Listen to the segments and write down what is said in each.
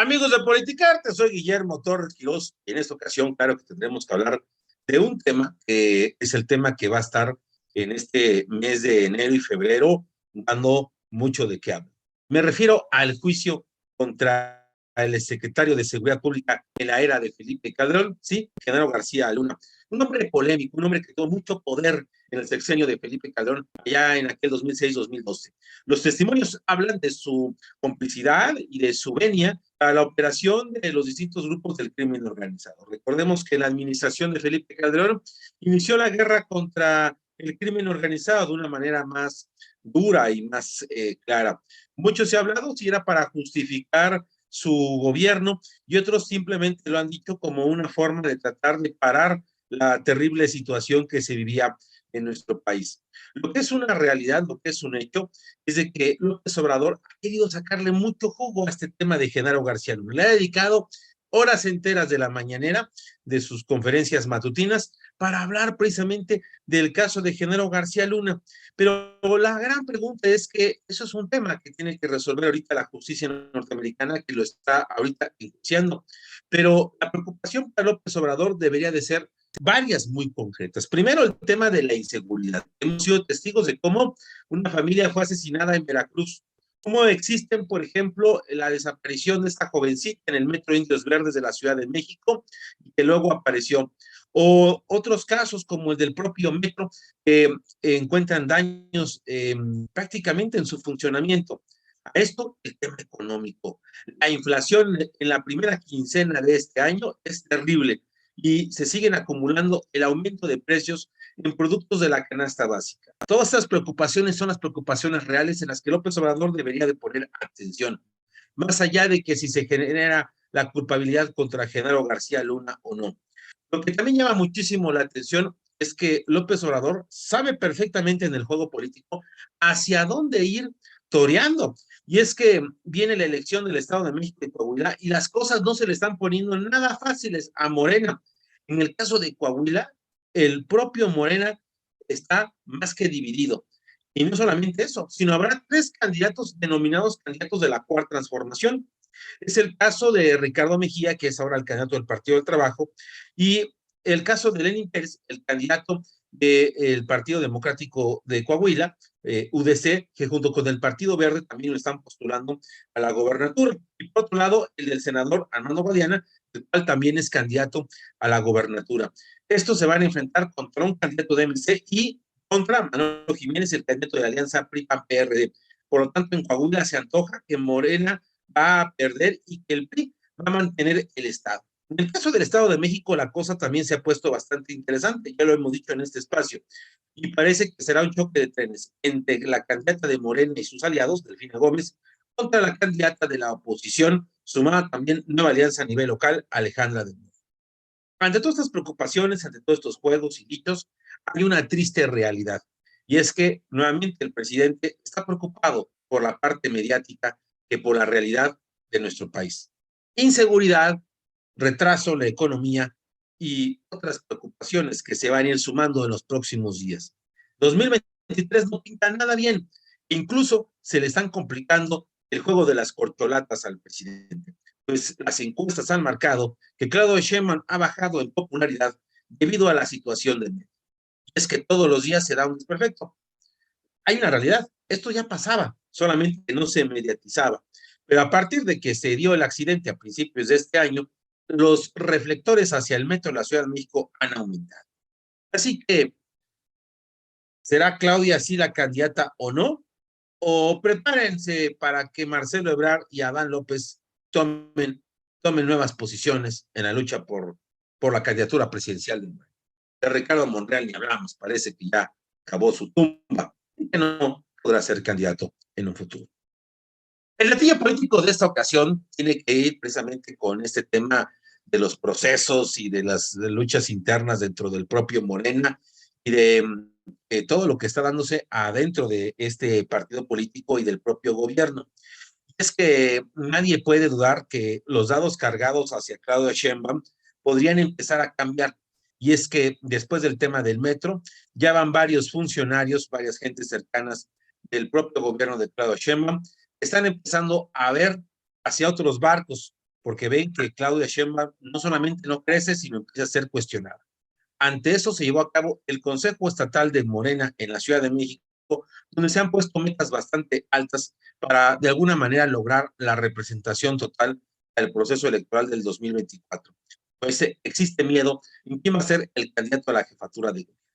Amigos de Politicarte, soy Guillermo Torres Quirós y en esta ocasión, claro que tendremos que hablar de un tema que es el tema que va a estar en este mes de enero y febrero dando mucho de qué hablar. Me refiero al juicio contra el secretario de Seguridad Pública en la era de Felipe Calderón, sí, Genaro García Luna. Un hombre polémico, un hombre que tuvo mucho poder en el sexenio de Felipe Calderón, allá en aquel 2006-2012. Los testimonios hablan de su complicidad y de su venia a la operación de los distintos grupos del crimen organizado. Recordemos que la administración de Felipe Calderón inició la guerra contra el crimen organizado de una manera más dura y más clara. Mucho se ha hablado si era para justificar su gobierno y otros simplemente lo han dicho como una forma de tratar de parar la terrible situación que se vivía en nuestro país. Lo que es una realidad, lo que es un hecho, es de que López Obrador ha querido sacarle mucho jugo a este tema de Genaro García Luna. Le ha dedicado horas enteras de la mañanera, de sus conferencias matutinas, para hablar precisamente del caso de Genaro García Luna. Pero la gran pregunta es que eso es un tema que tiene que resolver ahorita la justicia norteamericana, que lo está ahorita iniciando. Pero la preocupación para López Obrador debería de ser varias muy concretas. Primero, el tema de la inseguridad. Hemos sido testigos de cómo una familia fue asesinada en Veracruz. Cómo existen, por ejemplo, la desaparición de esta jovencita en el Metro Indios Verdes de la Ciudad de México, y que luego apareció. O otros casos como el del propio Metro, que encuentran daños prácticamente en su funcionamiento. A esto, el tema económico. La inflación en la primera quincena de este año es terrible y se siguen acumulando el aumento de precios en productos de la canasta básica. Todas estas preocupaciones son las preocupaciones reales en las que López Obrador debería de poner atención, más allá de que si se genera la culpabilidad contra Genaro García Luna o no. Lo que también llama muchísimo la atención es que López Obrador sabe perfectamente en el juego político hacia dónde ir toreando. Y es que viene la elección del Estado de México y Coahuila y las cosas no se le están poniendo nada fáciles a Morena. En el caso de Coahuila, el propio Morena está más que dividido. Y no solamente eso, sino habrá tres candidatos denominados candidatos de la Cuarta Transformación. Es el caso de Ricardo Mejía, que es ahora el candidato del Partido del Trabajo, y el caso de Lenín Pérez, el candidato del Partido Democrático de Coahuila, UDC, que junto con el Partido Verde también lo están postulando a la gobernatura. Y por otro lado, el del senador Armando Guadiana, el cual también es candidato a la gobernatura. Estos se van a enfrentar contra un candidato de MC y contra Manuel Jiménez, el candidato de Alianza PRI-PAN-PRD. Por lo tanto, en Coahuila se antoja que Morena va a perder y que el PRI va a mantener el Estado. En el caso del Estado de México, la cosa también se ha puesto bastante interesante, ya lo hemos dicho en este espacio, y parece que será un choque de trenes entre la candidata de Morena y sus aliados, Delfina Gómez, contra la candidata de la oposición, sumada también Nueva Alianza a nivel local, Alejandra de Moura. Ante todas estas preocupaciones, ante todos estos juegos y dichos, hay una triste realidad, y es que nuevamente el presidente está preocupado por la parte mediática que por la realidad de nuestro país. Inseguridad, retraso en la economía y otras preocupaciones que se van a ir sumando en los próximos días. 2023 no pinta nada bien, incluso se le están complicando el juego de las corcholatas al presidente. Pues las encuestas han marcado que Claudio Sheinbaum ha bajado en popularidad debido a la situación de México. Es que todos los días se da un desperfecto. Hay una realidad, esto ya pasaba, solamente no se mediatizaba. Pero a partir de que se dio el accidente a principios de este año, los reflectores hacia el metro de la Ciudad de México han aumentado. Así que, ¿será Claudia así la candidata o no? O prepárense para que Marcelo Ebrard y Adán López tomen nuevas posiciones en la lucha por la candidatura presidencial de Ricardo Monreal, ni hablamos, parece que ya acabó su tumba y que no podrá ser candidato en un futuro. El detalle político de esta ocasión tiene que ir precisamente con este tema de los procesos y de las luchas internas dentro del propio Morena y de todo lo que está dándose adentro de este partido político y del propio gobierno. Es que nadie puede dudar que los dados cargados hacia Claudia Sheinbaum podrían empezar a cambiar. Y es que después del tema del metro, ya van varios funcionarios, varias gentes cercanas del propio gobierno de Claudia Sheinbaum, están empezando a ver hacia otros barcos, porque ven que Claudia Sheinbaum no solamente no crece, sino empieza a ser cuestionada. Ante eso se llevó a cabo el Consejo Estatal de Morena en la Ciudad de México, donde se han puesto metas bastante altas para de alguna manera lograr la representación total del proceso electoral del 2024. Pues existe miedo en quién va a ser el candidato a la jefatura de gobierno.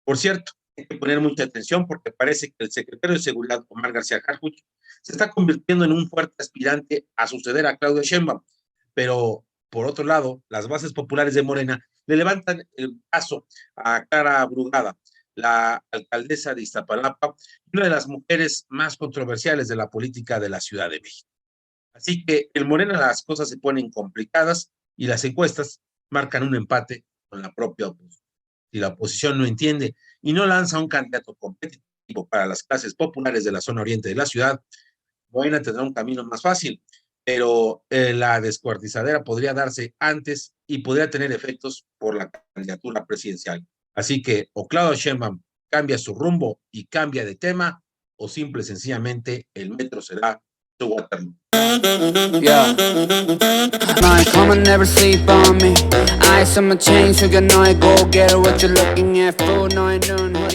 Por cierto, hay que poner mucha atención porque parece que el secretario de Seguridad, Omar García Harfuch, se está convirtiendo en un fuerte aspirante a suceder a Claudia Sheinbaum. Pero, por otro lado, las bases populares de Morena le levantan el paso a Clara Brugada, la alcaldesa de Iztapalapa, una de las mujeres más controversiales de la política de la Ciudad de México. Así que en Morena las cosas se ponen complicadas y las encuestas marcan un empate con la propia oposición. Si la oposición no entiende y no lanza un candidato competitivo para las clases populares de la zona oriente de la ciudad, Morena tendrá un camino más fácil, pero la descuartizadera podría darse antes y podría tener efectos por la candidatura presidencial. Así que o Claudia Sheinbaum cambia su rumbo y cambia de tema, o simple y sencillamente el metro será su Waterloo. Yeah. My come and never sleep on me. I am a change, so you know I go get what you're looking at. Food, no, I don't.